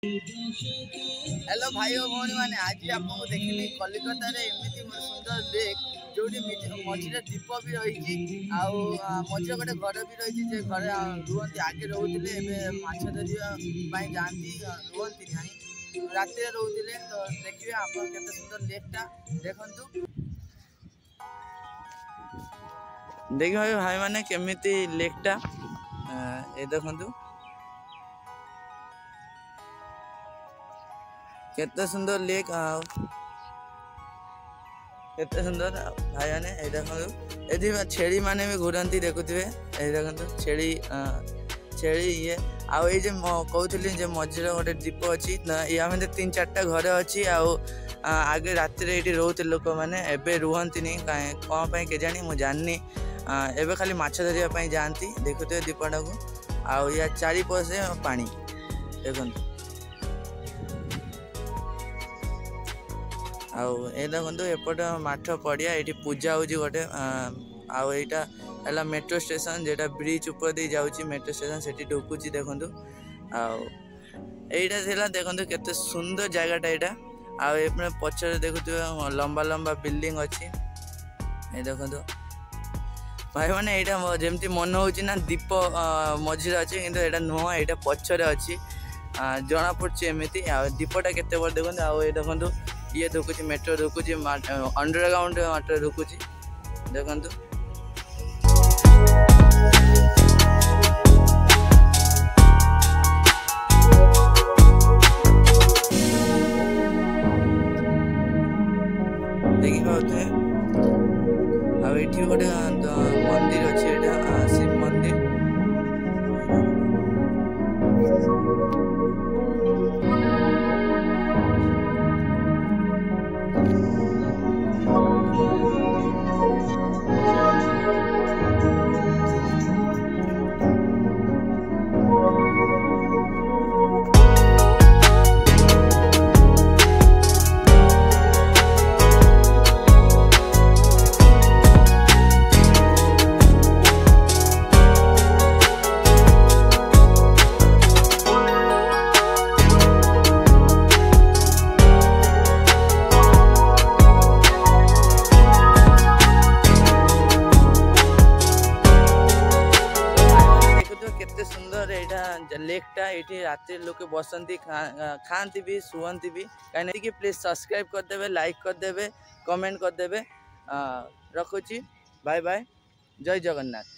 Hello भाई और भौणी मैंने आज आपको देखिली कलिकता एमती सुंदर लेक जो मझे दीप भी रही मझे गोटे घर भी रही घर रुहति आगे रोते माछ धरवाई जाती रुहति ना रात रोते तो देखिए आप केते सुंदर लेकटा देखु देखिए भाई मैंने केमिति लेकटा ये देखु केते सुंदर लेक केते सुंदर भाई मैंने ये देखो ये छेड़ी माने भी घूरती देखुए देखो छेड़ी छेड़ी ये आउ ये कहते मझे गोटे दीप अच्छी या 3-4टा घर अच्छी आगे रात रोते लोक मैंने एवं रुहति कौन पर के जानी मुझे जाननी एवं खाली माछ धरवाई जाती देखुए दीपटा को आउ या चारिपाशे पानी देखो देखो एपट माठ पड़िया ये पूजा हो गोटे आईटा मेट्रो स्टेशन जेटा ब्रिज ऊपर दे जाऊँगी मेट्रो स्टेशन से ढुकुची देखु आईटा देखो केते सुंदर जगहटा यहाँ पचर देखुए लंबा लंबा बिल्डिंग अच्छी ये देखो भाई मैंने यहाँ जमी मन हो दीप मझे अच्छे कि नुह यहाँ पचर अच्छी जना पड़ी एमती दीपटा केते बड़ देखो देखो ये ढुकुची मेट्रो ढुकुची अंडरग्राउंड मेट्रो ढुकुची देखु देखी पाते गोटे मंदिर अच्छे शिव मंदिर सुंदर यहाँ लेकटा ये रात लोग बसती खाती भी शुअती भी कहीं प्लीज सब्सक्राइब करदे लाइक करदे कमेंट करदे रखुची बाय बाय जय जगन्नाथ।